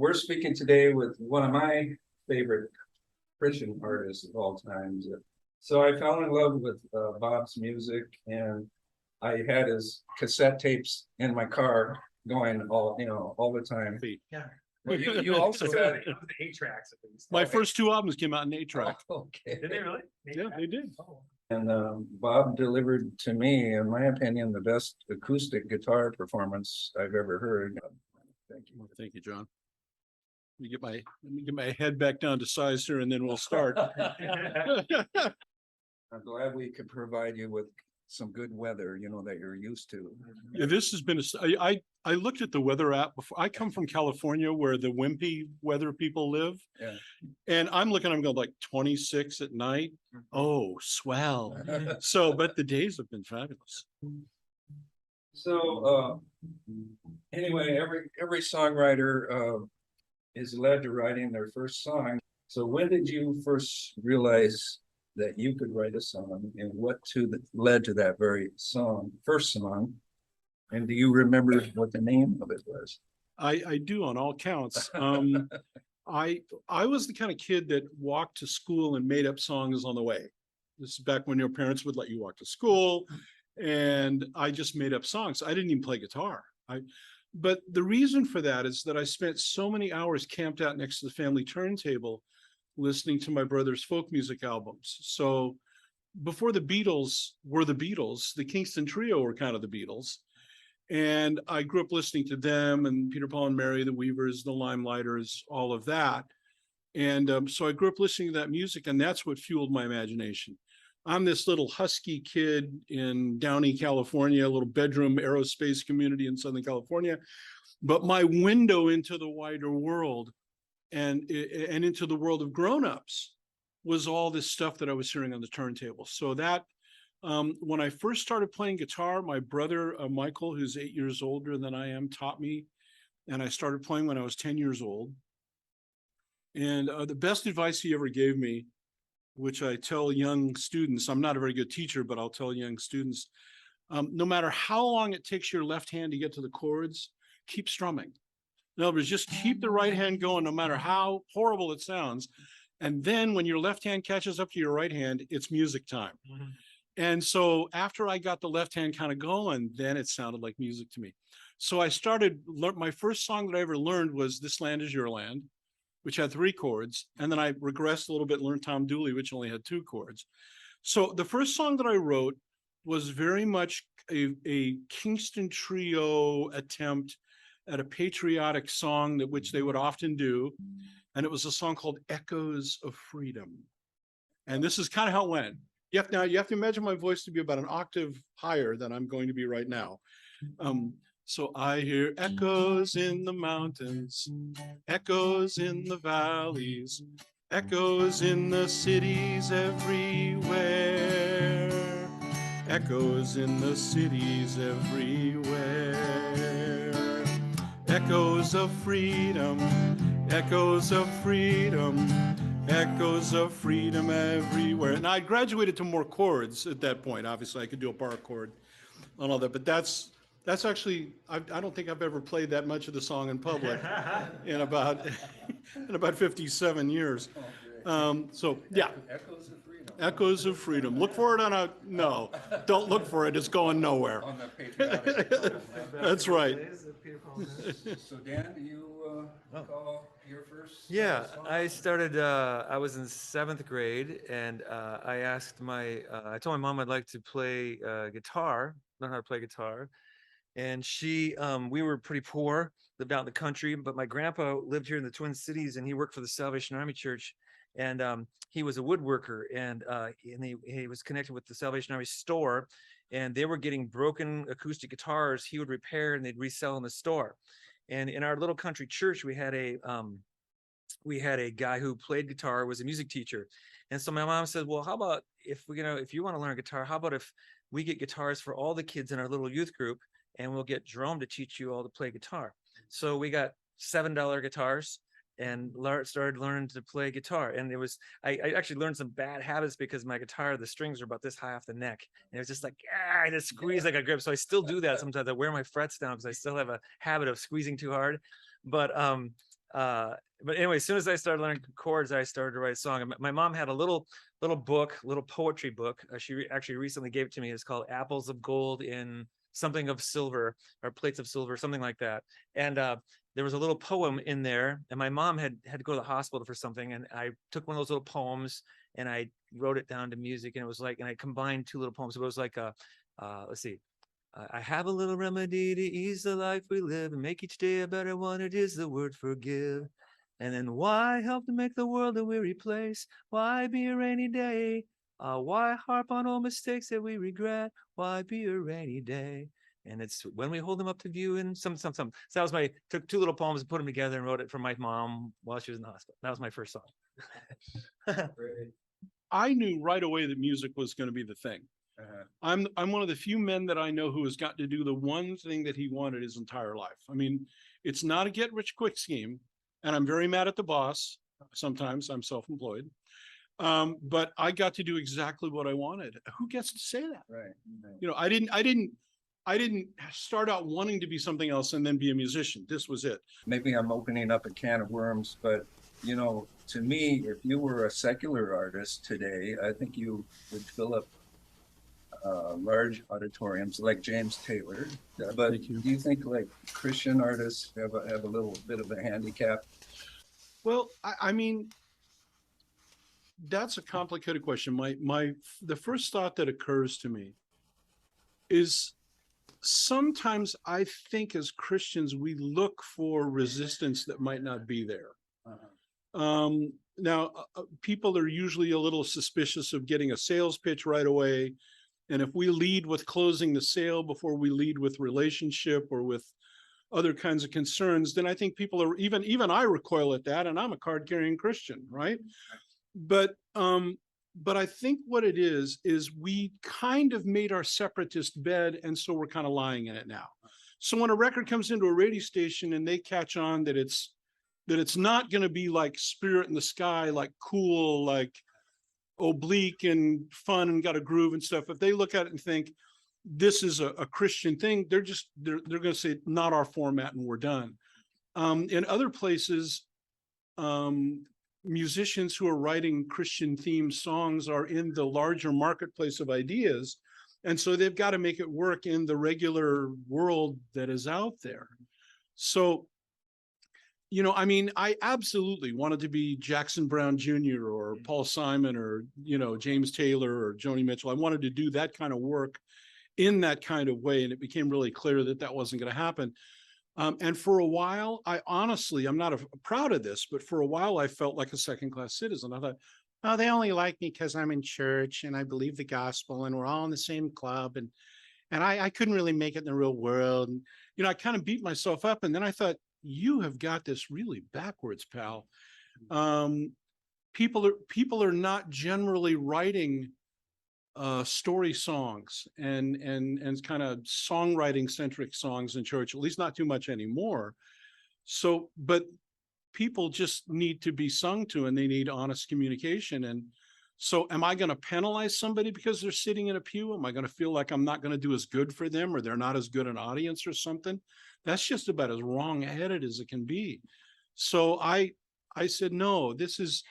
We're speaking today with one of my favorite Christian artists of all times. So I fell in love with Bob's music, and I had his cassette tapes in my car going all the time. Yeah. Well, you also had the 8 tracks at least. My first two albums came out in 8-track. okay. Did they really? Yeah, they did. Oh. And Bob delivered to me, in my opinion, the best acoustic guitar performance I've ever heard. Thank you. Well, thank you, John. Let me get my head back down to size here, and then we'll start. I'm glad we could provide you with some good weather, that you're used to. Yeah, this has been I looked at the weather app before. I come from California, where the wimpy weather people live. Yeah. And I'm going like 26 at night. Oh, swell. So, but the days have been fabulous. So anyway, every songwriter is led to writing their first song. So when did you first realize that you could write a song, and what led to that very first song? And do you remember what the name of it was? I do, on all counts. I was the kind of kid that walked to school and made up songs on the way. This is back when your parents would let you walk to school, and I just made up songs. I didn't even play guitar. But the reason for that is that I spent so many hours camped out next to the family turntable listening to my brother's folk music albums. So before the Beatles were the Beatles, the Kingston Trio were kind of the Beatles. And I grew up listening to them and Peter, Paul and Mary, the Weavers, the Limelighters, all of that. And so I grew up listening to that music, and that's what fueled my imagination. I'm this little husky kid in Downey, California, a little bedroom aerospace community in Southern California. But my window into the wider world and into the world of grown-ups was all this stuff that I was hearing on the turntable. So that when I first started playing guitar, my brother Michael, who's 8 years older than I am, taught me, and I started playing when I was 10 years old. And the best advice he ever gave me, which I tell young students, I'm not a very good teacher, but I'll tell young students, no matter how long it takes your left hand to get to the chords, keep strumming. In other words, just keep the right hand going, no matter how horrible it sounds. And then when your left hand catches up to your right hand, it's music time. Mm-hmm. And so after I got the left hand kind of going, then it sounded like music to me. So I started, my first song that I ever learned was This Land Is Your Land, which had 3 chords. And then I regressed a little bit, learned Tom Dooley, which only had 2 chords. So the first song that I wrote was very much a Kingston Trio attempt at a patriotic song which they would often do. And it was a song called Echoes of Freedom. And this is kind of how it went. You have to imagine my voice to be about an octave higher than I'm going to be right now. So I hear echoes in the mountains, echoes in the valleys, echoes in the cities everywhere, echoes in the cities everywhere, echoes of freedom, echoes of freedom, echoes of freedom everywhere. And I graduated to more chords at that point. Obviously, I could do a bar chord and all that, but that's actually, I don't think I've ever played that much of the song in public in about 57 years. So yeah, Echoes of Freedom. Look for it no, don't look for it. It's going nowhere. On the patriotic. That's right. So Dan, do you recall your first? Yeah, song? I started, I was in 7th grade, and I asked I told my mom I'd like to play guitar, learn how to play guitar. And we were pretty poor, lived out in the country, but my grandpa lived here in the Twin Cities, and he worked for the Salvation Army Church. And he was a woodworker, and he was connected with the Salvation Army store, and they were getting broken acoustic guitars he would repair, and they'd resell in the store. And in our little country church, we had a guy who played guitar, was a music teacher. And so my mom said, well, how about if you want to learn guitar, how about if we get guitars for all the kids in our little youth group, and we'll get Jerome to teach you all to play guitar. So we got $7 guitars and started learning to play guitar. And I actually learned some bad habits because my guitar, the strings are about this high off the neck. And it was just like, I just squeeze like a grip. So I still do that sometimes. I wear my frets down because I still have a habit of squeezing too hard. But But anyway, as soon as I started learning chords, I started to write a song. And my mom had a little book, little poetry book. She actually recently gave it to me. It's called Apples of Gold in something of silver, or plates of silver, something like that. And there was a little poem in there, and my mom had to go to the hospital for something, and I took one of those little poems and I wrote it down to music, and it was like, and I combined two little poems. So it was like a, let's see. I have a little remedy to ease the life we live and make each day a better one. It is the word forgive. And then why help to make the world a weary place? Why be a rainy day? Why harp on old mistakes that we regret? Why be a rainy day? And it's when we hold them up to view and some. So that was took two little poems and put them together and wrote it for my mom while she was in the hospital. That was my first song. I knew right away that music was going to be the thing. I'm one of the few men that I know who has got to do the one thing that he wanted his entire life. I mean, it's not a get rich quick scheme, and I'm very mad at the boss. Sometimes I'm self-employed, but I got to do exactly what I wanted. Who gets to say that? Right. You know, I didn't start out wanting to be something else and then be a musician. This was it. Maybe I'm opening up a can of worms, but you know, to me, if you were a secular artist today, I think you would fill up large auditoriums like James Taylor. But do you think like Christian artists have a little bit of a handicap? Well, I mean, that's a complicated question. The first thought that occurs to me is sometimes I think as Christians, we look for resistance that might not be there. Now, people are usually a little suspicious of getting a sales pitch right away. And if we lead with closing the sale before we lead with relationship or with other kinds of concerns, then I think people are, even I recoil at that, and I'm a card-carrying Christian, right? But I think what it is we kind of made our separatist bed, and so we're kind of lying in it now. So when a record comes into a radio station and they catch on that it's not going to be like Spirit in the Sky, like cool, like oblique and fun and got a groove and stuff, if they look at it and think this is a Christian thing, they're going to say not our format and we're done. In other places, musicians who are writing Christian themed songs are in the larger marketplace of ideas, and so they've got to make it work in the regular world that is out there. So, you know, I mean, I absolutely wanted to be Jackson Brown Jr. or Paul Simon or, you know, James Taylor or Joni Mitchell. I wanted to do that kind of work in that kind of way. And it became really clear that that wasn't going to happen. And for a while, I honestly, I'm not proud of this, but for a while, I felt like a second-class citizen. I thought, oh, they only like me because I'm in church and I believe the gospel and we're all in the same club. And I couldn't really make it in the real world. And, you know, I kind of beat myself up. And then I thought, you have got this really backwards, pal. People are not generally writing story songs and kind of songwriting centric songs in church, at least not too much anymore. So, but people just need to be sung to and they need honest communication. And so am I going to penalize somebody because they're sitting in a pew? Am I going to feel like I'm not going to do as good for them or they're not as good an audience or something? That's just about as wrong-headed as it can be. So I said, no, this is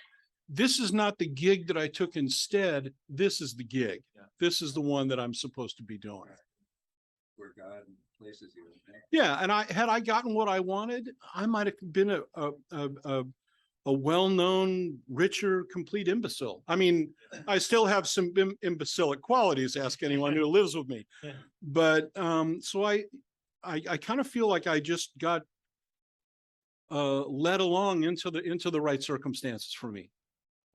not the gig that I took instead. This is the gig. Yeah. This is the one that I'm supposed to be doing. Where God places you. Yeah, and had I gotten what I wanted, I might have been a well-known, richer, complete imbecile. I mean, I still have some imbecilic qualities. Ask anyone who lives with me. Yeah. But so I kind of feel like I just got led along into the right circumstances for me.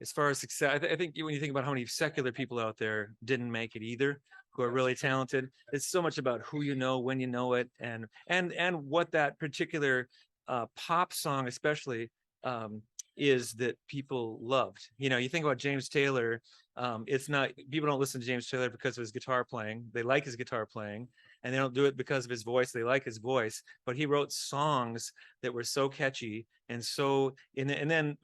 As far as success, I think when you think about how many secular people out there didn't make it either, who are really talented, it's so much about who you know, when you know it, and what that particular pop song especially is that people loved. You know, you think about James Taylor, it's not, people don't listen to James Taylor because of his guitar playing. They like his guitar playing. and they don't do it because of his voice. They like his voice, but he wrote songs that were so catchy and so and then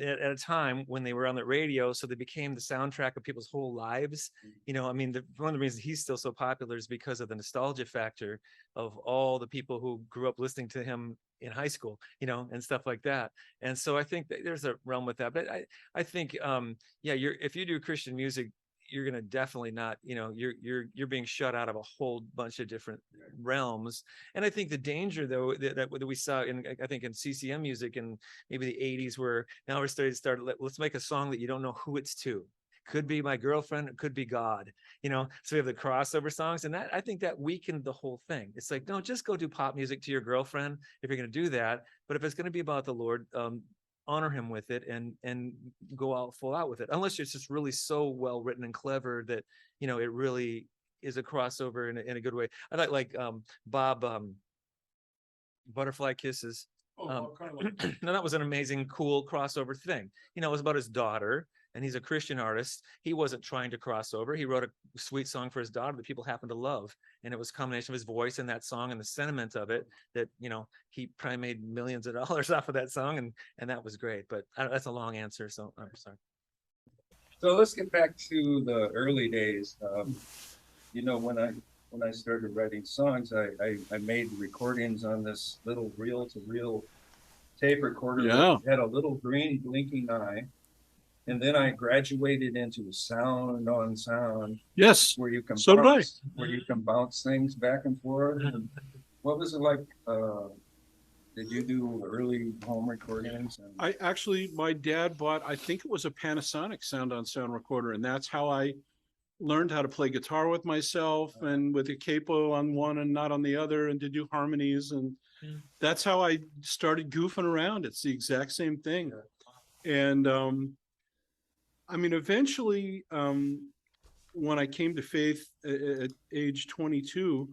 at a time when they were on the radio, so they became the soundtrack of people's whole lives. You know, I mean, one of the reasons he's still so popular is because of the nostalgia factor of all the people who grew up listening to him in high school, you know, and stuff like that. And so I think that there's a realm with that. But I think yeah, if you do Christian music, you're going to definitely not, you know, you're being shut out of a whole bunch of different realms. And I think the danger though that we saw in, I think, in CCM music in maybe the 80s, where now we're starting to let's make a song that you don't know who it's to. Could be my girlfriend, it could be God, you know. So we have the crossover songs, and that, I think, that weakened the whole thing. It's like, no, just go do pop music to your girlfriend if you're going to do that. But if it's going to be about the Lord, honor him with it, and go out full out with it, unless it's just really so well written and clever that, you know, it really is a crossover in a good way. I like Bob, Butterfly Kisses. No, that was an amazing, cool crossover thing. You know, it was about his daughter, and he's a Christian artist. He wasn't trying to cross over. He wrote a sweet song for his daughter that people happened to love. And it was a combination of his voice and that song and the sentiment of it that, you know, he probably made millions of dollars off of that song. And that was great. But that's a long answer. So I'm sorry. So let's get back to the early days. You know, when I started writing songs, I made recordings on this little reel-to-reel tape recorder that had a little green blinking eye. And then I graduated into sound on sound. Yes. Where you can where you can bounce things back and forth. And what was it like? Did you do early home recordings? My dad bought, I think it was a Panasonic sound on sound recorder, and that's how I learned how to play guitar with myself and with a capo on one and not on the other, and to do harmonies. And that's how I started goofing around. It's the exact same thing. And I mean, eventually, when I came to faith at age 22,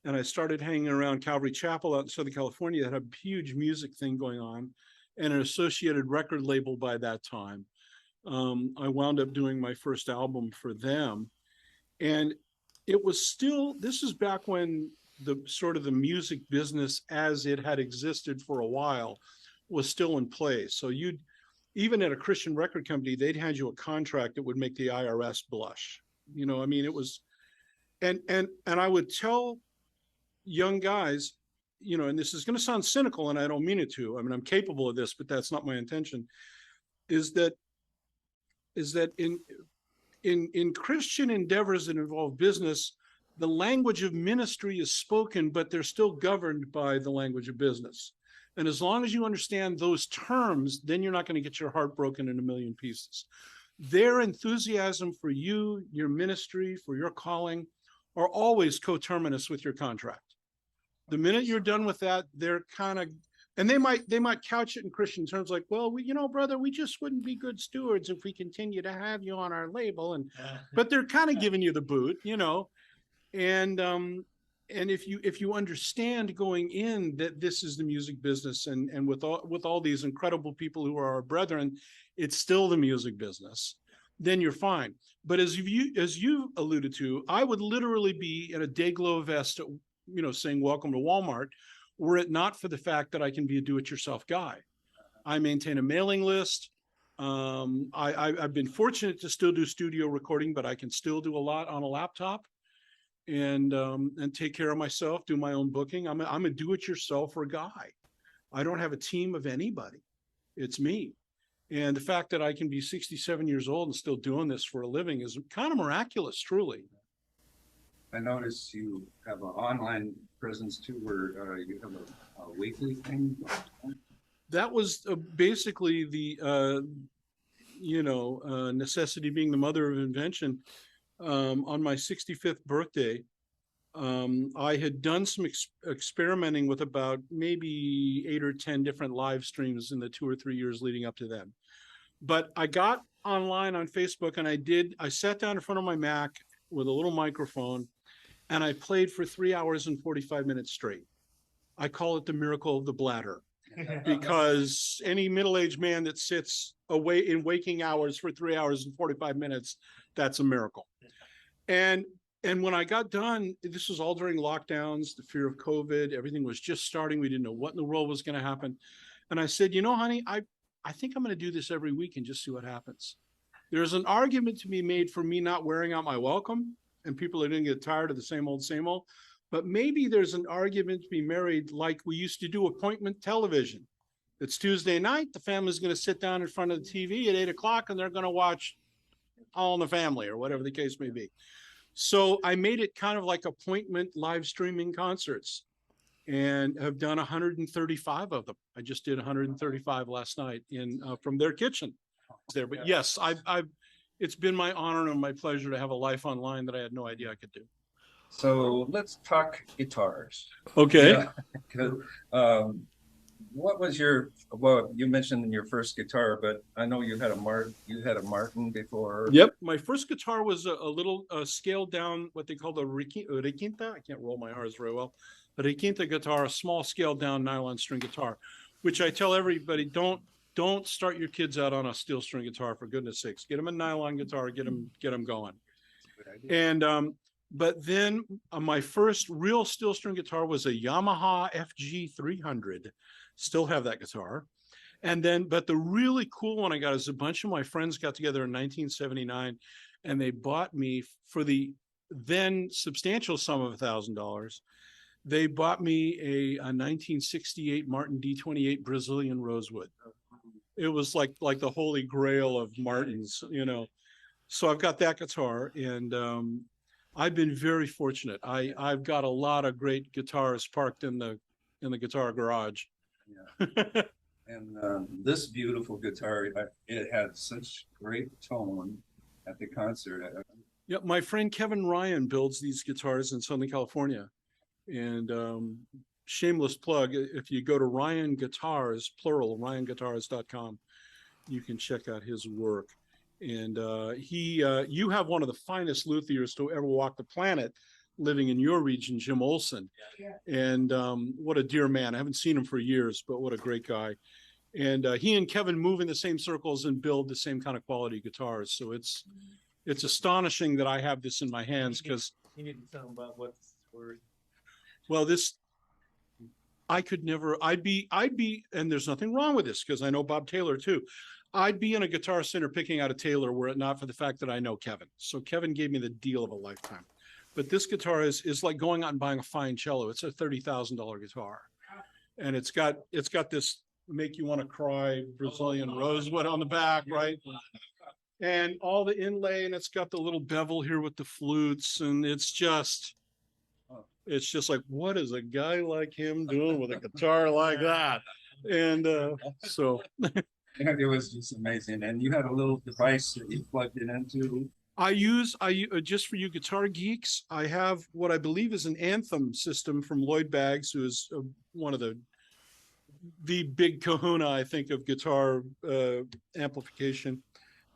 and I started hanging around Calvary Chapel out in Southern California, that had a huge music thing going on, and an associated record label by that time. I wound up doing my first album for them. And it was still, this is back when the sort of the music business as it had existed for a while was still in place. So even at a Christian record company, they'd hand you a contract that would make the IRS blush. You know, I mean, it was, and I would tell young guys, you know, and this is going to sound cynical, and I don't mean it to. I mean, I'm capable of this, but that's not my intention. Is that in Christian endeavors that involve business, the language of ministry is spoken, but they're still governed by the language of business. And as long as you understand those terms, then you're not going to get your heart broken in a million pieces. Their enthusiasm for you, your ministry, for your calling, are always coterminous with your contract. The minute you're done with that, they're kind of, and they might couch it in Christian terms like, well, you know, brother, we just wouldn't be good stewards if we continue to have you on our label. And but they're kind of giving you the boot, you know. And if you understand going in that this is the music business, and with all these incredible people who are our brethren, it's still the music business, then you're fine. But as you alluded to, I would literally be in a Dayglow vest, you know, saying welcome to Walmart, were it not for the fact that I can be a do-it-yourself guy. I maintain a mailing list. I've been fortunate to still do studio recording, but I can still do a lot on a laptop, and take care of myself, do my own booking. I'm a do-it-yourselfer guy. I don't have a team of anybody. It's me. And the fact that I can be 67 years old and still doing this for a living is kind of miraculous, truly. I noticed you have an online presence too, where you have a weekly thing. That was basically the, necessity being the mother of invention. On my 65th birthday, I had done some experimenting with about maybe 8 or 10 different live streams in the 2 or 3 years leading up to then. But I got online on Facebook, and I sat down in front of my Mac with a little microphone, and I played for 3 hours and 45 minutes straight. I call it the miracle of the bladder, because any middle-aged man that sits away in waking hours for 3 hours and 45 minutes, that's a miracle. And And when I got done, this was all during lockdowns, the fear of COVID, everything was just starting. We didn't know what in the world was going to happen. And I said, you know, honey, I think I'm going to do this every week and just see what happens. There's an argument to be made for me not wearing out my welcome, and people are going to get tired of the same old, but maybe there's an argument to be made like we used to do appointment television. It's Tuesday night, the family's going to sit down in front of the TV at 8 o'clock and they're going to watch All in the Family or whatever the case may be. So I made it kind of like appointment live streaming concerts, and have done 135 of them. I just did 135 last night from their kitchen there. But yes, it's been my honor and my pleasure to have a life online that I had no idea I could do. So let's talk guitars. Okay. Yeah. What was well, you mentioned your first guitar, but I know you had a Martin before. Yep. My first guitar was a little scaled down, what they call the requinta. I can't roll my R's very well. A requinta guitar, a small scaled down nylon string guitar, which I tell everybody, don't start your kids out on a steel string guitar, for goodness sakes. Get them a nylon guitar, get them going. And but then my first real steel string guitar was a Yamaha FG 300. Still have that guitar. And then, but the really cool one I got is a bunch of my friends got together in 1979, and they bought me, for the then substantial sum of $1,000, they bought me a 1968 Martin D28 Brazilian Rosewood. It was like the holy grail of Martins, you know. So I've got that guitar, and I've been very fortunate. I've got a lot of great guitars parked in the guitar garage. Yeah. And this beautiful guitar, it had such great tone at the concert. Yeah, my friend Kevin Ryan builds these guitars in Southern California. And shameless plug, if you go to Ryan Guitars, plural, ryanguitars.com, you can check out his work. And you have one of the finest luthiers to ever walk the planet living in your region, Jim Olson. Yeah. And what a dear man. I haven't seen him for years, but what a great guy. And he and Kevin move in the same circles and build the same kind of quality guitars. So it's astonishing that I have this in my hands, because you need to tell them about what's worth. Well, I'd be, and there's nothing wrong with this, because I know Bob Taylor too. I'd be in a Guitar Center picking out a Taylor were it not for the fact that I know Kevin. So Kevin gave me the deal of a lifetime. But this guitar is like going out and buying a fine cello. It's a $30,000 guitar. And it's got this make you want to cry Brazilian rosewood on the back, right? And all the inlay, and it's got the little bevel here with the flutes, and it's just like, what is a guy like him doing with a guitar like that? And so it was just amazing. And you had a little device that you plugged it into. I use just for you guitar geeks, I have what I believe is an Anthem system from Lloyd Baggs, who is one of the big kahuna, I think, of guitar amplification,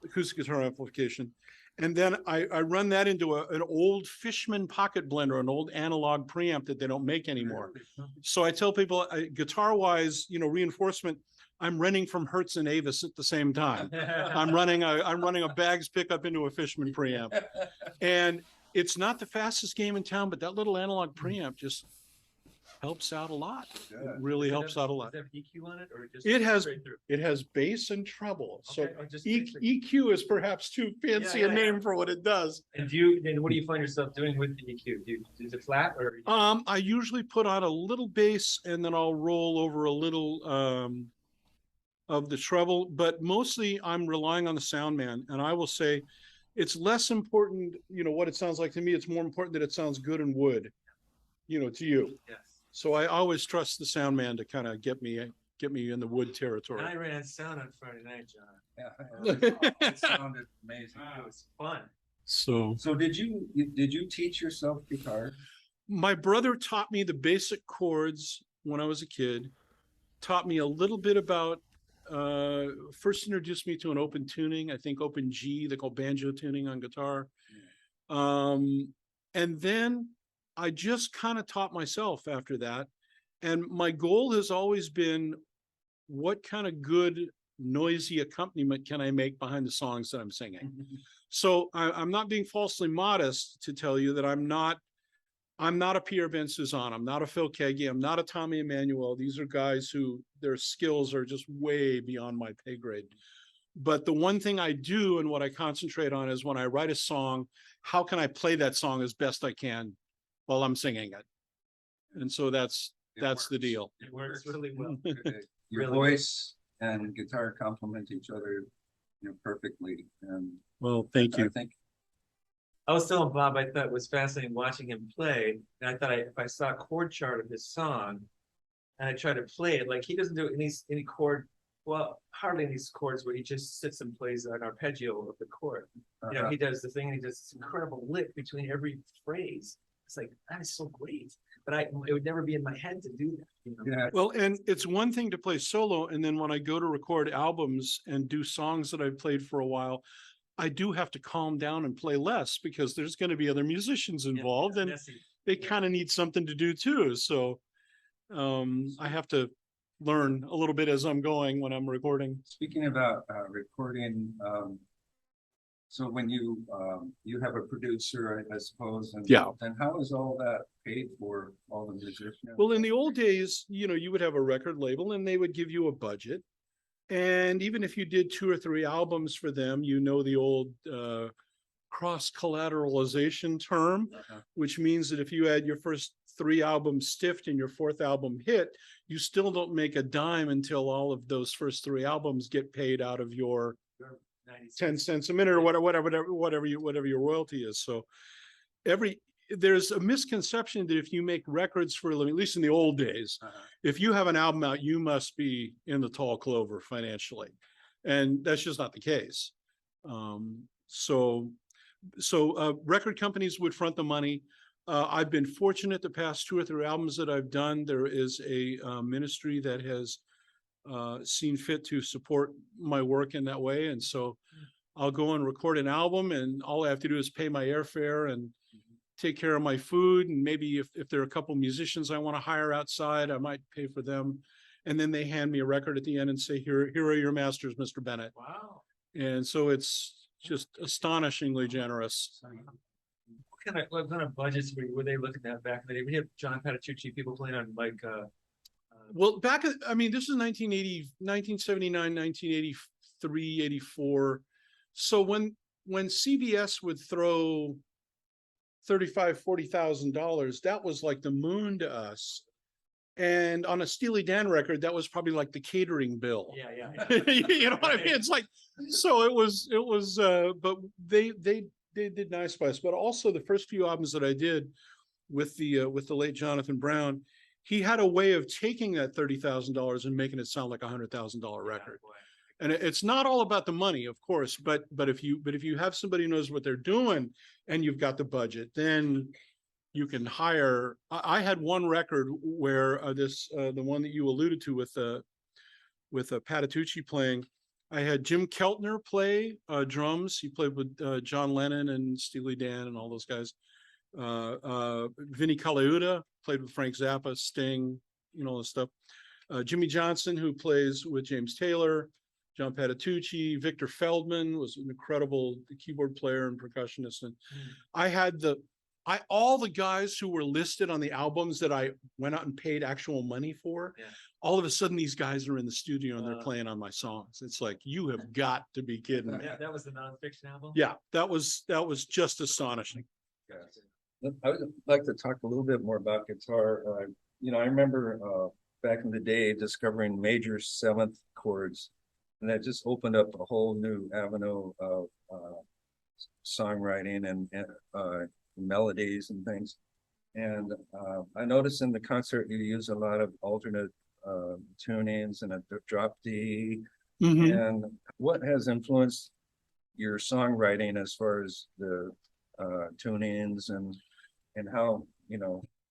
acoustic guitar amplification. And then I run that into an old Fishman pocket blender, an old analog preamp that they don't make anymore. So I tell people, guitar-wise, reinforcement, I'm renting from Hertz and Avis at the same time. I'm running a Baggs pickup into a Fishman preamp. And it's not the fastest game in town, but that little analog preamp just helps out a lot. It really helps out a lot. Does it have EQ on it, or just it has bass and treble. Okay, So EQ is perhaps too fancy a name for what it does. And what do you find yourself doing with the EQ? Is it flat, or? I usually put on a little bass, and then I'll roll over a little of the treble, but mostly I'm relying on the sound man. And I will say it's less important, what it sounds like to me. It's more important that it sounds good in wood, to you. Yes. So I always trust the sound man to kind of get me in the wood territory. And I ran sound on Friday night, John. Yeah, it sounded amazing. It was fun. So did you teach yourself guitar? My brother taught me the basic chords when I was a kid, taught me a little bit about, first introduced me to an open tuning, I think open G, they call banjo tuning on guitar. And then I just kind of taught myself after that. And my goal has always been, what kind of good noisy accompaniment can I make behind the songs that I'm singing? So I'm not being falsely modest to tell you that I'm not a Pierre Ben Suzanne. I'm not a Phil Keaggy. I'm not a Tommy Emmanuel. These are guys who their skills are just way beyond my pay grade. But the one thing I do and what I concentrate on is when I write a song, how can I play that song as best I can while I'm singing it? And so that's the deal. It works really well. Your Really voice and guitar complement each other, perfectly. And Well, thank I you. think I was telling Bob I thought it was fascinating watching him play, and I thought if I saw a chord chart of his song, and I try to play it, like he doesn't do any chord, well, hardly any chords where he just sits and plays an arpeggio of the chord. You know, he does the thing, and he does this incredible lick between every phrase. It's like that is so great, but it would never be in my head to do that. You know? Yeah. Well, and it's one thing to play solo, and then when I go to record albums and do songs that I've played for a while, I do have to calm down and play less because there's going to be other musicians involved, and they kind of need something to do too. So I have to learn a little bit as I'm going when I'm recording. Speaking about recording, so when you have a producer, I suppose, and Yeah. and how is all that paid for, all the musicians? Well, in the old days, you would have a record label and they would give you a budget. And even if you did 2 or 3 albums for them, the old cross collateralization term, which means that if you had your first 3 albums stiffed and your 4th album hit, you still don't make a dime until all of those first 3 albums get paid out of your 10 cents a minute or whatever your royalty is. So there's a misconception that if you make records for a living, at least in the old days, if you have an album out, you must be in the tall clover financially. And that's just not the case. So record companies would front the money. I've been fortunate the past 2 or 3 albums that I've done. There is a ministry that has seen fit to support my work in that way. And so I'll go and record an album and all I have to do is pay my airfare and take care of my food. And maybe if there are a couple musicians I want to hire outside, I might pay for them. And then they hand me a record at the end and say, here are your masters, Mr. Bennett. Wow. And so it's just astonishingly generous. What kind of budgets were they looking at back in the day? We have John Patitucci, people playing on like well, this is 1979, 1983, 84. So when CBS would throw $35,000, $40,000, that was like the moon to us. And on a Steely Dan record, that was probably like the catering bill. Yeah. You know what I mean? It's like, so it was, but they did nice by us. But also the first few albums that I did with the late Jonathan Brown, he had a way of taking that $30,000 and making it sound like $100,000 record. And it's not all about the money, of course, but if you have somebody who knows what they're doing and you've got the budget, then you can hire. I had one record where the one that you alluded to with Patitucci playing, I had Jim Keltner play drums. He played with John Lennon and Steely Dan and all those guys. Vinnie Colaiuta played with Frank Zappa, Sting, all this stuff. Jimmy Johnson, who plays with James Taylor, John Patitucci, Victor Feldman was an incredible keyboard player and percussionist. And I had all the guys who were listed on the albums that I went out and paid actual money for. Yeah. All of a sudden, these guys are in the studio and they're playing on my songs. It's like, you have got to be kidding me. Yeah, that was the nonfiction album. Yeah, that was just astonishing. I would like to talk a little bit more about guitar. I remember back in the day discovering major 7th chords, and that just opened up a whole new avenue of songwriting and melodies and things. And I noticed in the concert you use a lot of alternate tunings and a drop D. And what has influenced your songwriting as far as the tunings and how,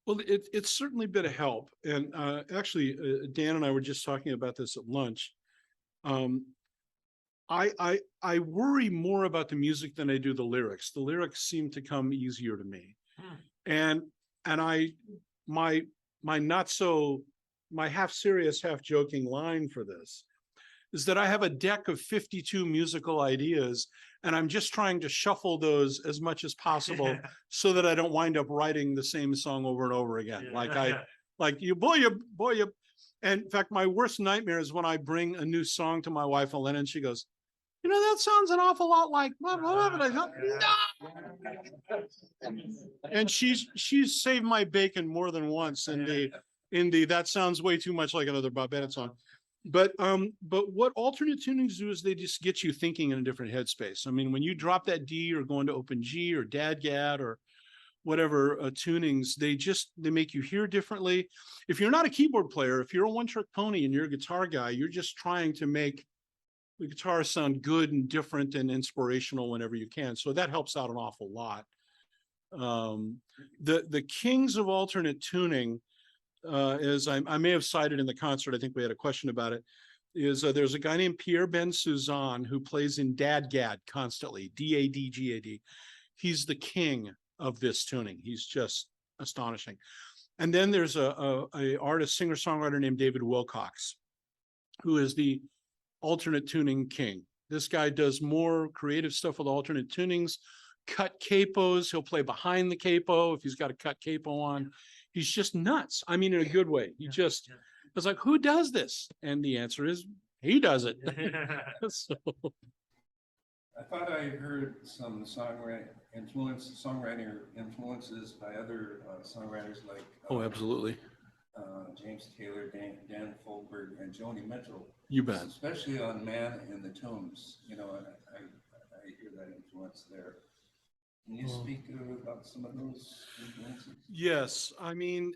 Well, it's certainly been a help. And actually, Dan and I were just talking about this at lunch. I worry more about the music than I do the lyrics. The lyrics seem to come easier to me. And my half serious, half joking line for this is that I have a deck of 52 musical ideas, and I'm just trying to shuffle those as much as possible so that I don't wind up writing the same song over and over again. Like you, boy, you. And in fact, my worst nightmare is when I bring a new song to my wife, Elena, and she goes, you know, that sounds an awful lot like blah, blah, blah. And I go, no. And she's saved my bacon more than once in the that sounds way too much like another Bob Bennett song. But what alternate tunings do is they just get you thinking in a different headspace. I mean, when you drop that D or go into open G or dadgad or whatever tunings, they make you hear differently. If you're not a keyboard player, if you're a one-trick pony and you're a guitar guy, you're just trying to make the guitar sound good and different and inspirational whenever you can. So that helps out an awful lot. The kings of alternate tuning, as I may have cited in the concert, I think we had a question about it, is there's a guy named Pierre Ben Suzanne who plays in dadgad constantly, D-A-D-G-A-D. He's the king of this tuning. He's just astonishing. And then there's a artist, singer, songwriter named David Wilcox, who is the alternate tuning king. This guy does more creative stuff with alternate tunings, cut capos. He'll play behind the capo if he's got a cut capo on. He's just nuts. I mean, in a good way. He just, it's like, who does this? And the answer is, he does it. So. I thought I heard some songwriting influences by other songwriters like Oh, absolutely. James Taylor, Dan Folberg, and Joni Mitchell. You bet. Especially on Man in the Tombs. You know, I hear that influence there. Can you speak about some of those influences? Yes. I mean,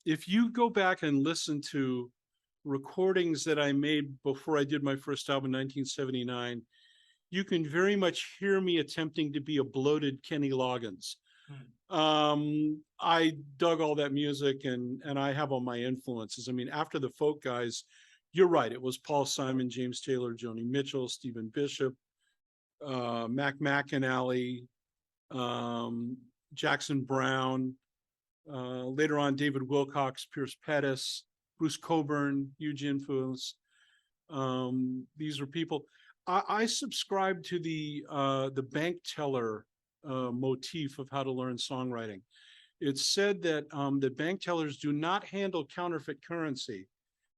if you go back and listen to recordings that I made before I did my first album in 1979, you can very much hear me attempting to be a bloated Kenny Loggins. I dug all that music and I have all my influences. I mean, after the folk guys, you're right. It was Paul Simon, James Taylor, Joni Mitchell, Stephen Bishop, Mac McAnally, Jackson Brown, later on, David Wilcox, Pierce Pettis, Bruce Coburn, huge influence. These are people. I subscribe to the bank teller motif of how to learn songwriting. It's said that the bank tellers do not handle counterfeit currency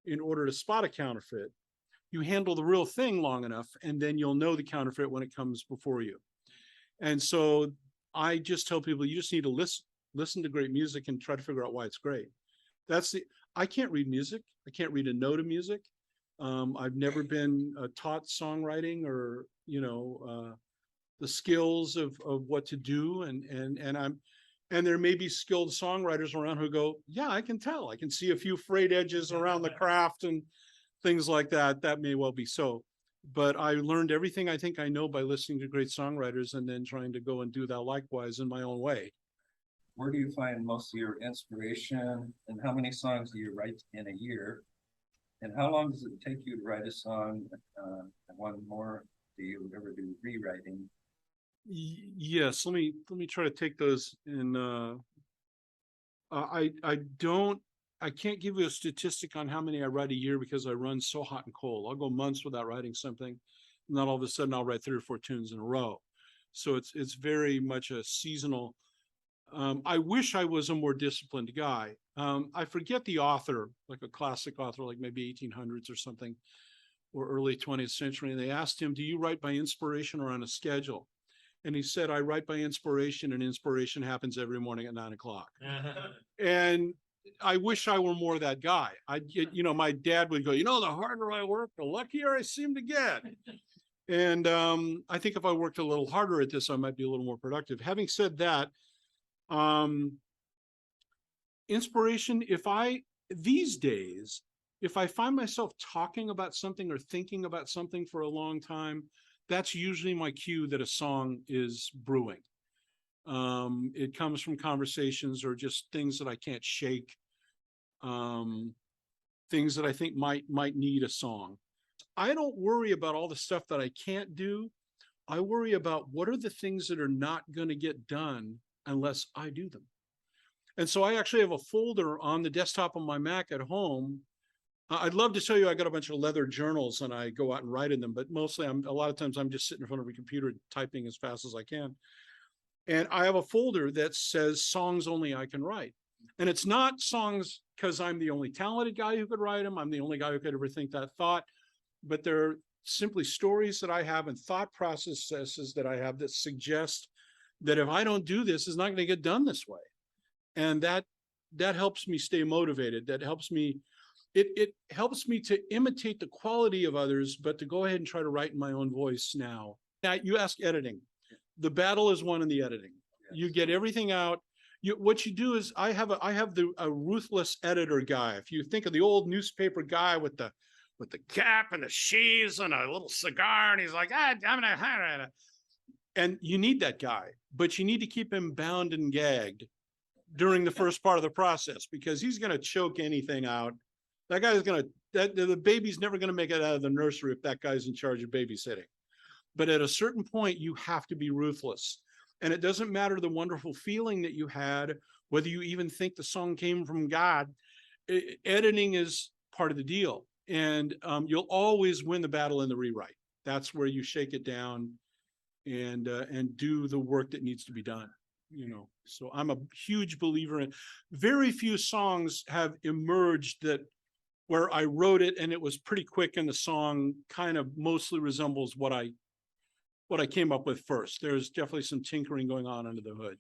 in order to spot a counterfeit. You handle the real thing long enough, and then you'll know the counterfeit when it comes before you. And so I just tell people, you just need to listen to great music and try to figure out why it's great. I can't read music. I can't read a note of music. I've never been taught songwriting or, the skills of what to do. And there may be skilled songwriters around who go, yeah, I can tell. I can see a few frayed edges around the craft and things like that. That may well be so. But I learned everything I think I know by listening to great songwriters and then trying to go and do that likewise in my own way. Where do you find most of your inspiration, and how many songs do you write in a year? And how long does it take you to write a song? And one more, do you ever do rewriting? Yes, let me try to take those in. I can't give you a statistic on how many I write a year because I run so hot and cold. I'll go months without writing something, and then all of a sudden I'll write 3 or 4 tunes in a row. So it's very much a seasonal. I wish I was a more disciplined guy. I forget the author, like a classic author, like maybe 1800s or something, or early 20th century. And they asked him, do you write by inspiration or on a schedule? And he said, I write by inspiration, and inspiration happens every morning at 9 o'clock. And I wish I were more that guy. My dad would go, the harder I work, the luckier I seem to get. And I think if I worked a little harder at this, I might be a little more productive. Having said that, inspiration, these days, if I find myself talking about something or thinking about something for a long time, that's usually my cue that a song is brewing. It comes from conversations or just things that I can't shake, things that I think might need a song. I don't worry about all the stuff that I can't do. I worry about what are the things that are not going to get done unless I do them. And so I actually have a folder on the desktop of my Mac at home I'd love to show you, I got a bunch of leather journals and I go out and write in them, but mostly a lot of times I'm just sitting in front of a computer typing as fast as I can. And I have a folder that says songs only I can write. And it's not songs because I'm the only talented guy who could write them. I'm the only guy who could ever think that thought, but they're simply stories that I have and thought processes that I have that suggest that if I don't do this, it's not going to get done this way. And that helps me stay motivated. That helps me, it helps me to imitate the quality of others, but to go ahead and try to write in my own voice now. Now you ask editing. The battle is won in the editing. You get everything out. What you do is I have a ruthless editor guy. If you think of the old newspaper guy with the cap and the sheaves and a little cigar, and he's like, and you need that guy, but you need to keep him bound and gagged during the first part of the process, because he's going to choke anything out. That guy's going to, the baby's never going to make it out of the nursery if that guy's in charge of babysitting. But at a certain point, you have to be ruthless. And it doesn't matter the wonderful feeling that you had, whether you even think the song came from God. Editing is part of the deal. And you'll always win the battle in the rewrite. That's where you shake it down and do the work that needs to be done. You know, so I'm a huge believer in, very few songs have emerged that where I wrote it and it was pretty quick and the song kind of mostly resembles what I came up with first. There's definitely some tinkering going on under the hood.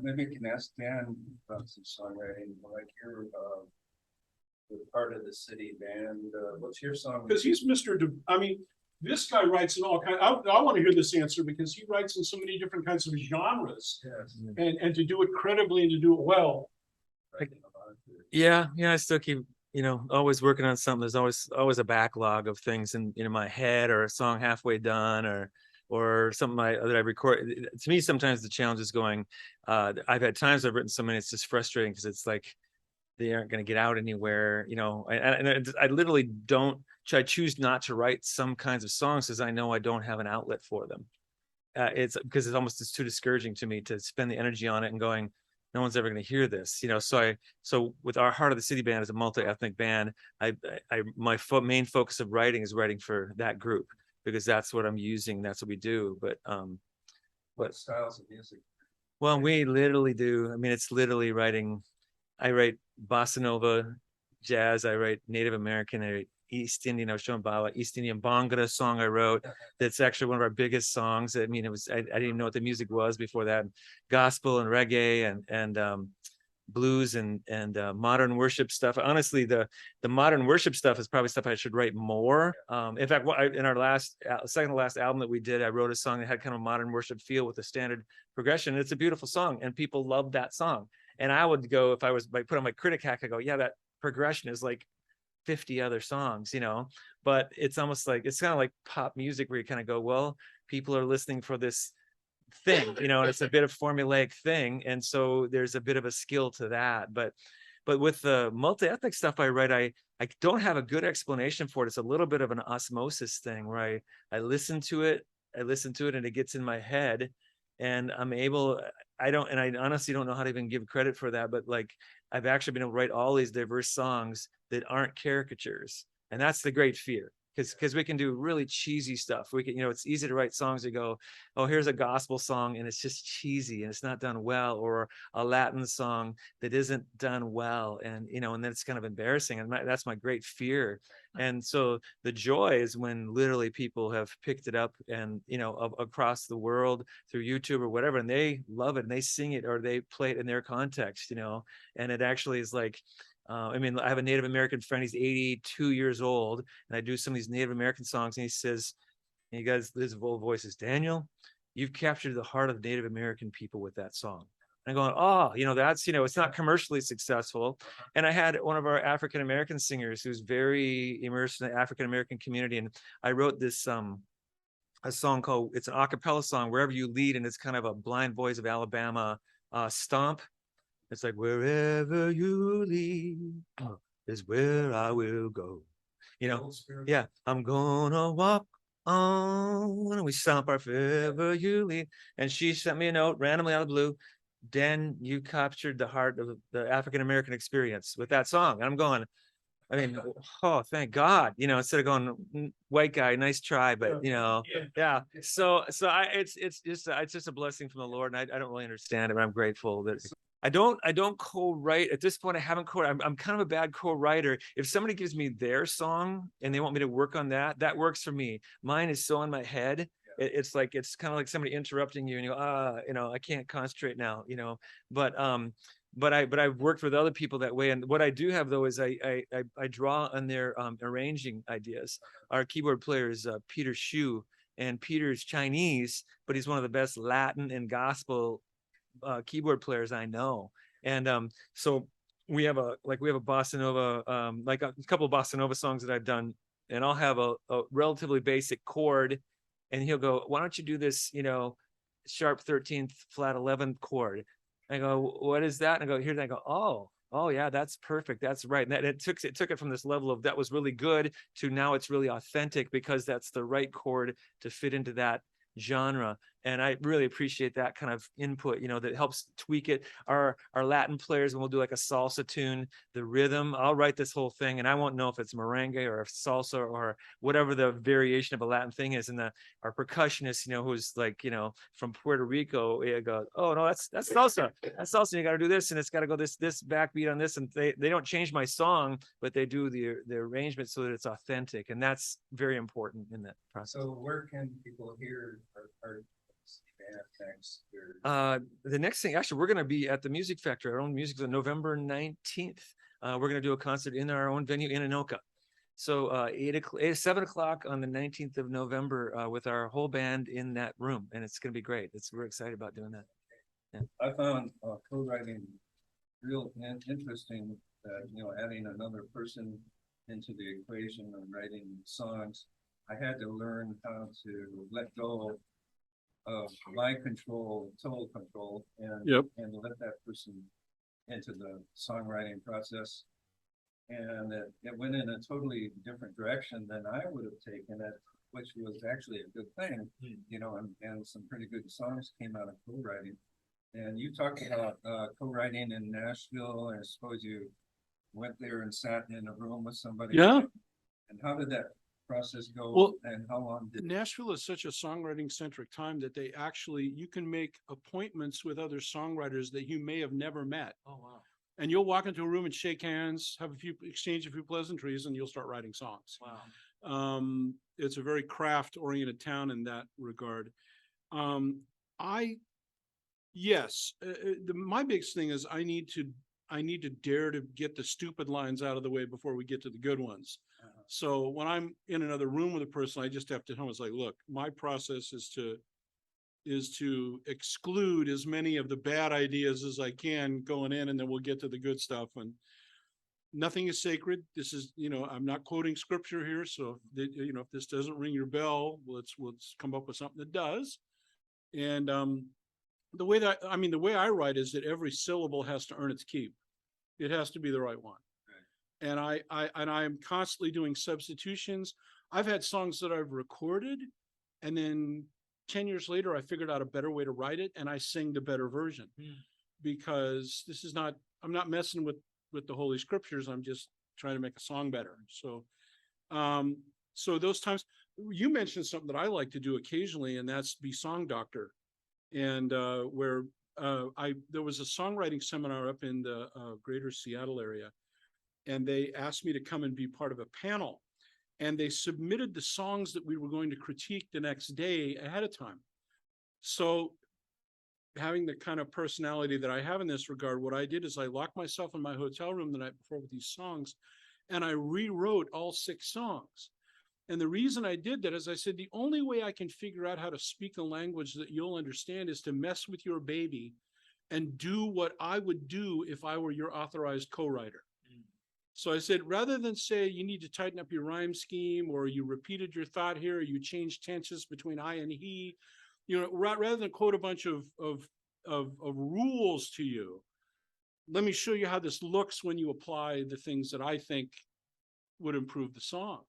Maybe you can ask Dan about some songwriting, like you're part of the city band. What's your song? Because he's this guy writes in all kinds. I want to hear this answer because he writes in so many different kinds of genres. Yes. And to do it credibly and to do it well. Yeah, I still keep, always working on something. There's always a backlog of things in my head, or a song halfway done, or something that I record. To me, sometimes the challenge is going. I've had times I've written so many, it's just frustrating because it's like they aren't going to get out anywhere. I literally don't. I choose not to write some kinds of songs because I know I don't have an outlet for them. It's because it's too discouraging to me to spend the energy on it and going, no one's ever going to hear this, So with our Heart of the City band as a multi-ethnic band, my main focus of writing is writing for that group because that's what I'm using. That's what we do. But what styles of music? Well, we literally do. I mean, it's literally writing. I write bossa nova, jazz. I write Native American. I write East Indian. I was showing Bala East Indian Bhangra song I wrote. That's actually one of our biggest songs. I mean, I didn't even know what the music was before that. Gospel and reggae and blues and modern worship stuff. Honestly, the modern worship stuff is probably stuff I should write more. In fact, in our second to last album that we did, I wrote a song that had kind of a modern worship feel with a standard progression. It's a beautiful song, and people love that song. And I would go, if I was put on my critic hack, I go, yeah, that progression is like 50 other songs, but it's almost like, it's kind of like pop music where you kind of go, well, people are listening for this thing, and it's a bit of formulaic thing. And so there's a bit of a skill to that. But with the multi-ethnic stuff I write, I don't have a good explanation for it. It's a little bit of an osmosis thing where I listen to it and it gets in my head, and I honestly don't know how to even give credit for that, but like I've actually been able to write all these diverse songs that aren't caricatures. And that's the great fear, because we can do really cheesy stuff. We can, it's easy to write songs that go, oh, here's a gospel song and it's just cheesy and it's not done well, or a Latin song that isn't done well, and and then it's kind of embarrassing. And that's my great fear. And so the joy is when literally people have picked it up and across the world through YouTube or whatever, and they love it and they sing it or they play it in their context, and it actually is like, I have a Native American friend, he's 82 years old, and I do some of these Native American songs, and he says, and you guys, his voice is, Daniel, you've captured the heart of Native American people with that song. And I'm going, oh, that's, it's not commercially successful. And I had one of our African American singers who's very immersed in the African American community, and I wrote this a song called, it's an a cappella song, Wherever You Lead, and it's kind of a Blind Boys of Alabama stomp. It's like, wherever you lead is where I will go. Yeah, I'm gonna walk on, and we stomp our wherever you lead. And she sent me a note randomly out of the blue. Dan, you captured the heart of the African-American experience with that song. And I'm going, I mean, oh, thank God, you know, instead of going white guy, nice try, but you know, yeah. So it's just a blessing from the Lord, and I don't really understand it, but I'm grateful that I don't co-write at this point. I haven't I'm kind of a bad co-writer. If somebody gives me their song and they want me to work on that, that works for me. Mine is so in my head. It's kind of like somebody interrupting you and you go, you know, I can't concentrate now, you know, but I've worked with other people that way. And what I do have though is I draw on their arranging ideas. Our keyboard player is Peter Shu, and Peter's Chinese, but he's one of the best Latin and gospel keyboard players I know. And so we have a bossa nova, like a couple of bossa nova songs that I've done, and I'll have a relatively basic chord, and he'll go, why don't you do this, you know, sharp 13th flat 11th chord. I go, what is that? And I go, here. And I go, oh yeah, that's perfect. That's right. And that it took it from this level of that was really good to now it's really authentic because that's the right chord to fit into that genre. And I really appreciate that kind of input, you know, that helps tweak it. Our Latin players, when we'll do like a salsa tune, the rhythm, I'll write this whole thing and I won't know if it's merengue or if salsa or whatever the variation of a Latin thing is. And our percussionist, you know, who's like, you know, from Puerto Rico, it goes, oh no, that's salsa. That's salsa. You got to do this, and it's got to go this backbeat on this. And they don't change my song, but they do the arrangement so that it's authentic. And that's very important in that process. So where can people hear our next? The next thing, actually, we're going to be at the Music Factory, our own music, on November 19th. We're going to do a concert in our own venue in Anoka. So 7 o'clock on the 19th of November with our whole band in that room. And it's going to be great. We're excited about doing that. Yeah. I found co-writing real interesting, you know, adding another person into the equation of writing songs. I had to learn how to let go of my control, total control, and let that person into the songwriting process. And it went in a totally different direction than I would have taken it, which was actually a good thing, you know, and some pretty good songs came out of co-writing. And you talked about co-writing in Nashville, and I suppose you went there and sat in a room with somebody. Yeah. And how did that process go? Well, and how long did Nashville is such a songwriting centric time that you can make appointments with other songwriters that you may have never met. Oh, wow. And you'll walk into a room and shake hands, exchange a few pleasantries, and you'll start writing songs. Wow. It's a very craft oriented town in that regard. My biggest thing is I need to dare to get the stupid lines out of the way before we get to the good ones. So when I'm in another room with a person, I just have to tell them, it's like, look, my process is to exclude as many of the bad ideas as I can going in, and then we'll get to the good stuff. And nothing is sacred. This is, you know, I'm not quoting scripture here. So, you know, if this doesn't ring your bell, let's come up with something that does. And the way I write is that every syllable has to earn its keep. It has to be the right one. And I am constantly doing substitutions. I've had songs that I've recorded, and then 10 years later, I figured out a better way to write it, and I sing the better version. Because I'm not messing with the Holy Scriptures. I'm just trying to make a song better. So, so those times, you mentioned something that I like to do occasionally, and that's be song doctor. And there was a songwriting seminar up in the greater Seattle area, and they asked me to come and be part of a panel. And they submitted the songs that we were going to critique the next day ahead of time. So having the kind of personality that I have in this regard, what I did is I locked myself in my hotel room the night before with these songs, and I rewrote all 6 songs. And the reason I did that is I said, the only way I can figure out how to speak a language that you'll understand is to mess with your baby and do what I would do if I were your authorized co-writer. So I said, rather than say you need to tighten up your rhyme scheme, or you repeated your thought here, or you changed tenses between I and he, you know, rather than quote a bunch of rules to you, let me show you how this looks when you apply the things that I think would improve the song.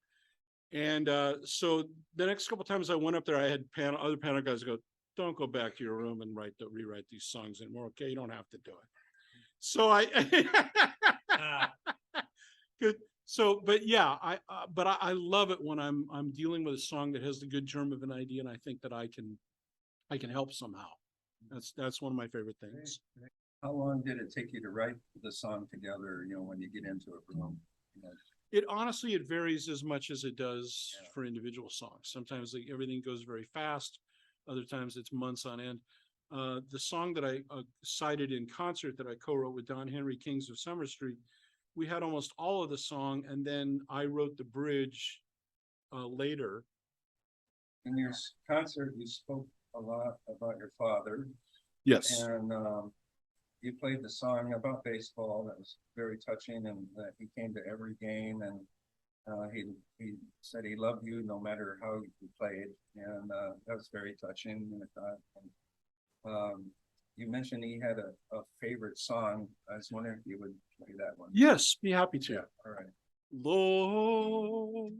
And so the next couple of times I went up there, I had other panel guys go, don't go back to your room and rewrite these songs anymore. Okay, you don't have to do it. So good. So, but yeah, I love it when I'm dealing with a song that has the good germ of an idea, and I think that I can help somehow. That's one of my favorite things. How long did it take you to write the song together, you know, when you get into a room? You know, It varies as much as it does Yeah. for individual songs. Sometimes everything goes very fast. Other times it's months on end. The song that I cited in concert that I co-wrote with Don Henry, Kings of Summer Street, we had almost all of the song, and then I wrote the bridge later. in your concert, you spoke a lot about your father, Yes. and you played the song about baseball that was very touching, and that he came to every game, and he said he loved you no matter how you played, and that was very touching. And I thought, you mentioned he had a favorite song. I was wondering if you would play that one. Yes, be happy to. Yeah. All right. Lord,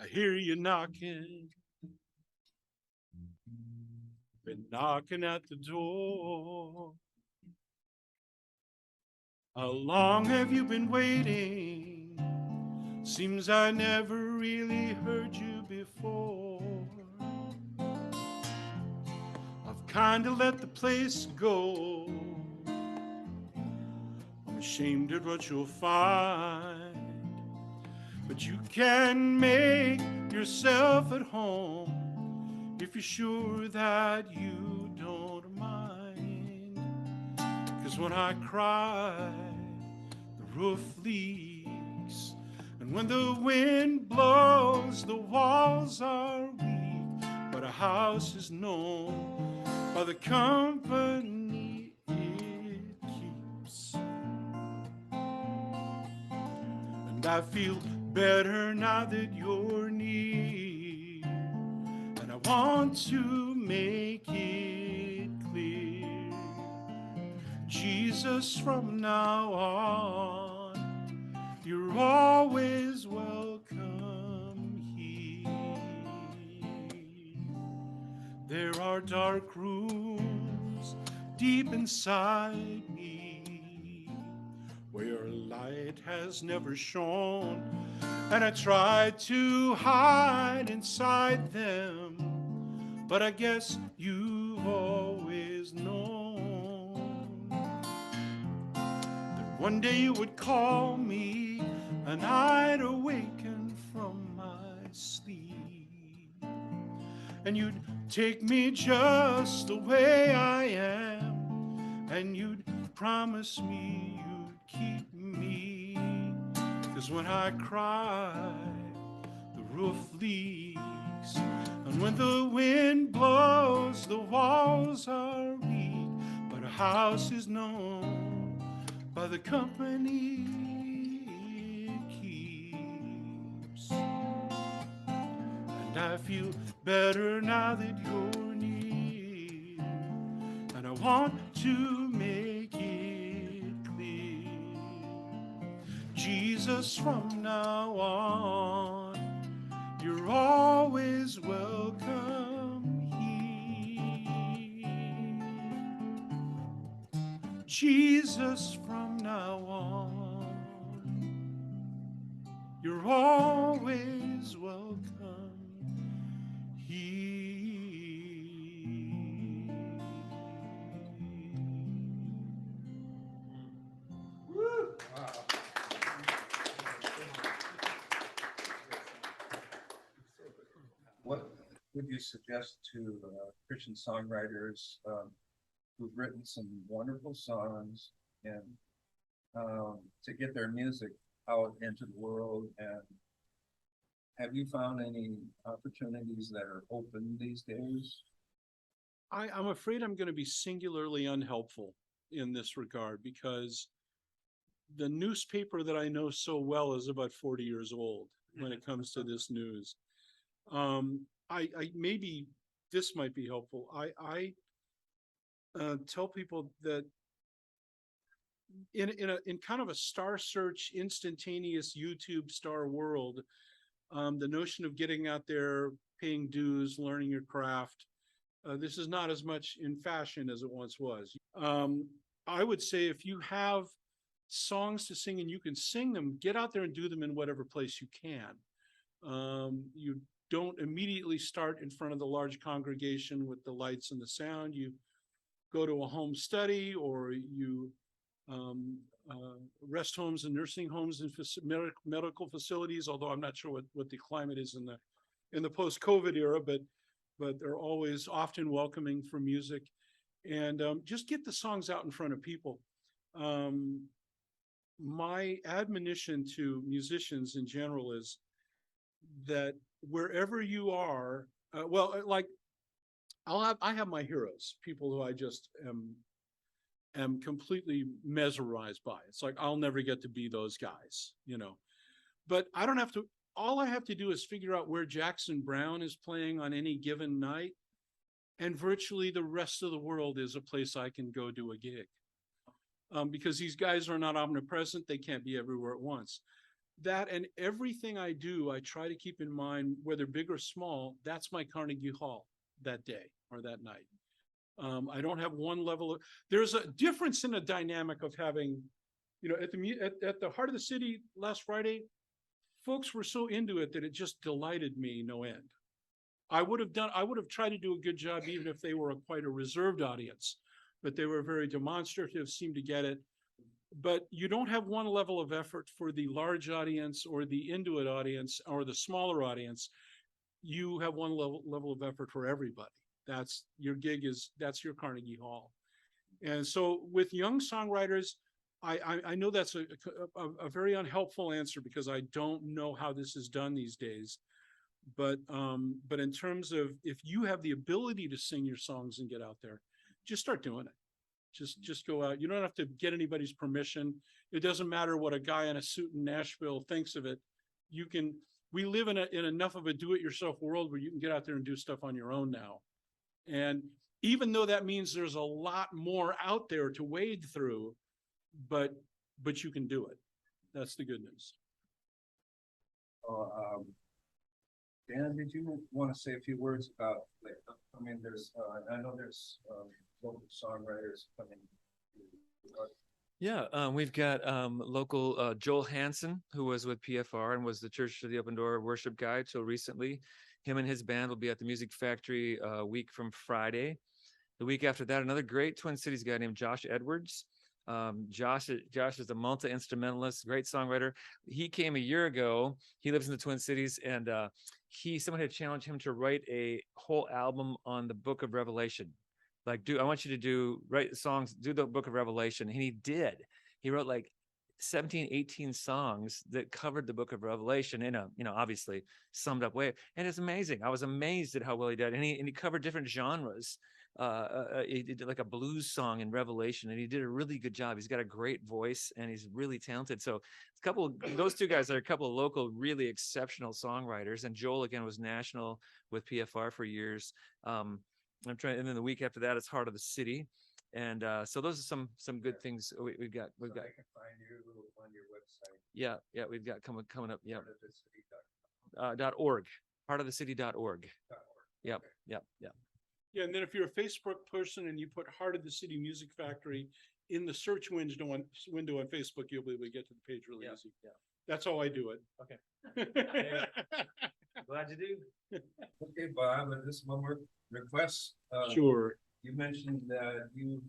I hear you knocking. Been knocking at the door. How long have you been waiting? Seems I never really heard you before. I've kinda let the place go. I'm ashamed at what you'll find, but you can make yourself at home if you're sure that you don't mind. 'Cause when I cry, the roof leaks, and when the wind blows, the walls are weak, but a house is known by the company it keeps. And I feel better now that you're near, and I want to make it clear, Jesus, from now on, you're always welcome here. There are dark rooms deep inside me where your light has never shone, and I tried to hide inside them, but I guess you've always known that one day you would call me and I'd awaken from my sleep, and you'd take me just the way I am, and you'd promise me you'd keep me. 'Cause when I cry, the roof leaks, and when the wind blows, the walls are weak, but a house is known by the company it keeps. And I feel better now that you're near, and I want to make it clear, Jesus, from now on, you're always welcome here. Jesus, from now on, you're always welcome here. What would you suggest to Christian songwriters who've written some wonderful songs, and to get their music out into the world? And have you found any opportunities that are open these days? I'm afraid I'm going to be singularly unhelpful in this regard, because the newspaper that I know so well is about 40 years old when it comes to this news. I maybe this might be helpful. I tell people that in kind of a star search, instantaneous YouTube star world, the notion of getting out there, paying dues, learning your craft, This is not as much in fashion as it once was. I would say if you have songs to sing and you can sing them, get out there and do them in whatever place you can. You don't immediately start in front of the large congregation with the lights and the sound. You go to a home study, or you rest homes and nursing homes and medical facilities, although I'm not sure what the climate is in the post-COVID era, but they're always often welcoming for music. And just get the songs out in front of people. My admonition to musicians in general is that wherever you are, like I have my heroes, people who I just am completely mesmerized by. It's like, I'll never get to be those guys, you know, but I don't have to. All I have to do is figure out where Jackson Browne is playing on any given night, and virtually the rest of the world is a place I can go do a gig. Because these guys are not omnipresent, they can't be everywhere at once. That, and everything I do, I try to keep in mind, whether big or small, that's my Carnegie Hall that day or that night. I don't have one level of, there's a difference in the dynamic of having, you know, at the Heart of the City last Friday, folks were so into it that it just delighted me no end. I would have tried to do a good job even if they were quite a reserved audience, but they were very demonstrative, seemed to get it. But you don't have one level of effort for the large audience or the Inuit audience or the smaller audience. You have one level of effort for everybody. That's your gig, that's your Carnegie Hall. And so with young songwriters, I know that's a very unhelpful answer because I don't know how this is done these days. But in terms of, if you have the ability to sing your songs and get out there, just start doing it. Just go out. You don't have to get anybody's permission. It doesn't matter what a guy in a suit in Nashville thinks of it. You can. We live in enough of a do-it-yourself world where you can get out there and do stuff on your own now. And even though that means there's a lot more out there to wade through, but you can do it. That's the good news. Dan, did you want to say a few words about, I mean, I know there's local songwriters coming. Yeah, we've got local Joel Hansen, who was with PFR and was the Church of the Open Door worship guy till recently. Him and his band will be at the Music Factory a week from Friday. The week after that, another great Twin Cities guy named Josh Edwards. Josh is a multi-instrumentalist, great songwriter. He came a year ago. He lives in the Twin Cities, and someone had challenged him to write a whole album on the Book of Revelation. Like, I want you to write songs, do the Book of Revelation. And he did. He wrote like 17, 18 songs that covered the Book of Revelation in a, obviously summed up way. And it's amazing. I was amazed at how well he did. And he covered different genres. He did like a blues song in Revelation, and he did a really good job. He's got a great voice and he's really talented. So those two guys are a couple of local, really exceptional songwriters. And Joel, again, was national with PFR for years. And then the week after that, it's Heart of the City. And so those are some good things we've got. So they can find you on your website. Yeah, we've got coming up. Yeah. .org, heartofthecity.org. Yep, Okay. yep. Yeah, and then if you're a Facebook person and you put Heart of the City Music Factory in the search window on Facebook, you'll be able to get to the page really easy. Yeah. That's how I do it. Okay. Glad you do. Okay, Bob, and this one more request. Sure. You mentioned that you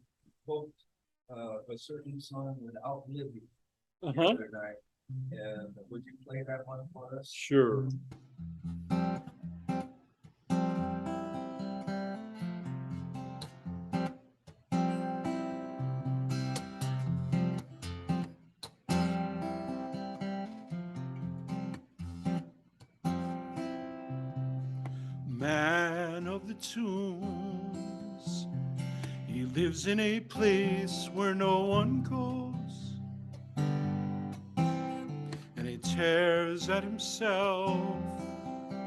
hoped a certain song would outlive you the other night. And would you play that one for us? Sure. Man of the tunes, he lives in a place where no one goes, and he tears at himself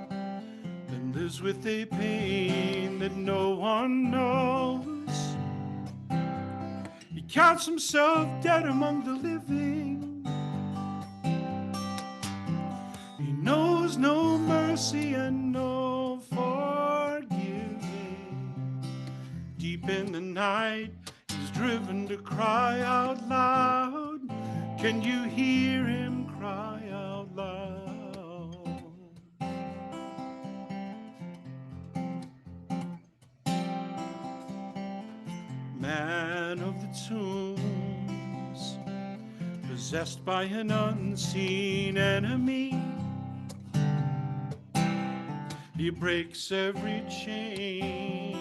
and lives with a pain that no one knows. He counts himself dead among the living. He knows no mercy and no forgiving. in the night, he's driven to cry out loud. Can you hear him cry out loud? Man of the tombs, possessed by an unseen enemy, he breaks every chain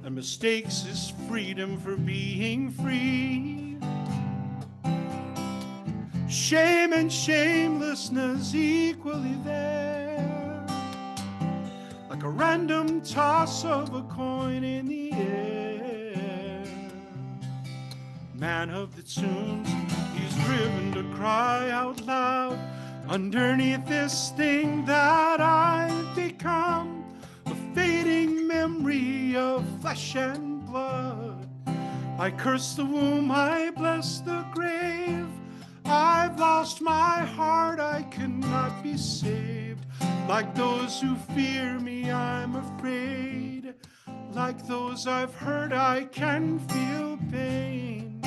and mistakes his freedom for being free. Shame and shamelessness equally there, like a random toss of a coin in the air. Man of the tombs, he's driven to cry out loud. Underneath this thing that I've become, a fading memory of flesh and blood. I curse the womb, I bless the grave. I've lost my heart, I cannot be saved. Like those who fear me, I'm afraid. Like those I've hurt, I can feel pain.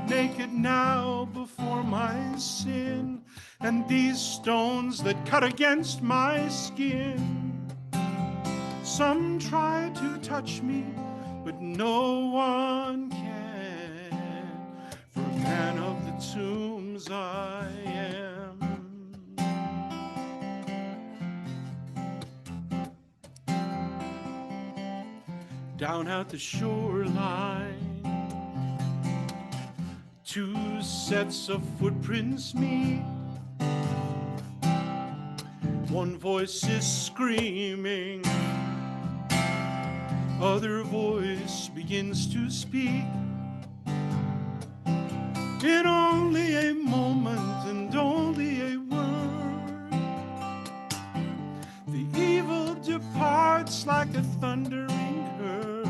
Naked now before my sin, and these stones that cut against my skin. Some try to touch me, but no one can. For a man of the tombs I am. Down at the shoreline, two sets of footprints meet. One voice is screaming, other voice begins to speak. In only a moment and only a word, the evil departs like a thundering herd.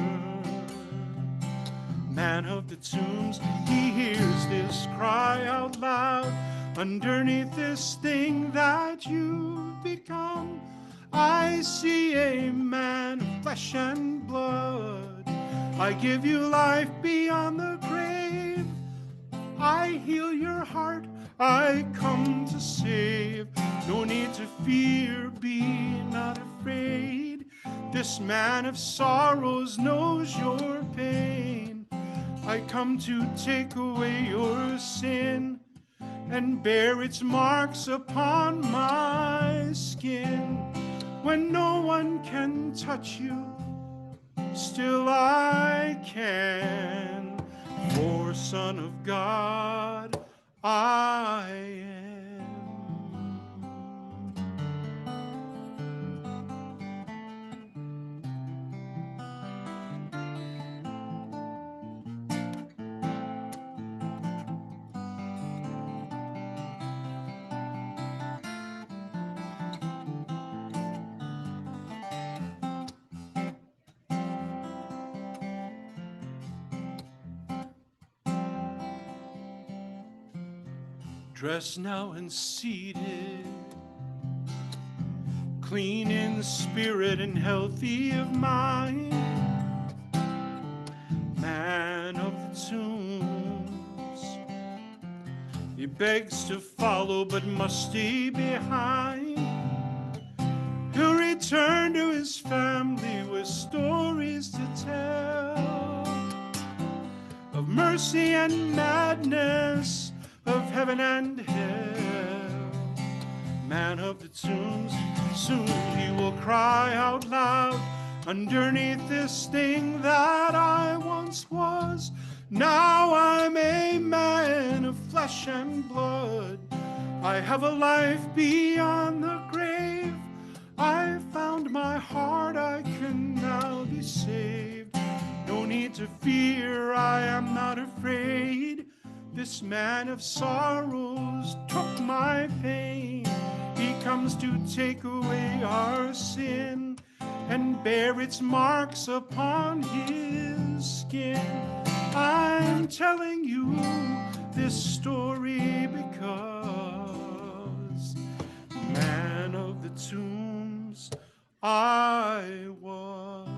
Man of the tombs, he hears this cry out loud. Underneath this thing that you've become, I see a man of flesh and blood. I give you life beyond the grave. I heal your heart, I come to save. No need to fear, be not afraid. This man of sorrows knows your pain. I come to take away your sin and bear its marks upon my skin. When no one can touch you, still I can. For Son of God I am. Dressed now and seated, clean in spirit and healthy of mind, man of the tombs, he begs to follow but must stay behind. He'll return to his family with stories to tell of mercy and madness, of heaven and hell. Man of the tombs, soon he will cry out loud. Underneath this thing that I once was, now I'm a man of flesh and blood. I have a life beyond the grave. I found my heart, I can now be saved. No need to fear, I am not afraid. This man of sorrows took my pain. He comes to take away our sin and bear its marks upon his skin. I'm telling you this story because man of the tombs I was.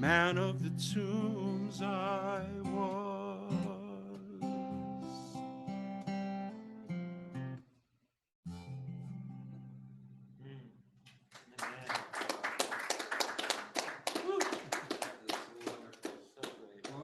man of the tunes I was.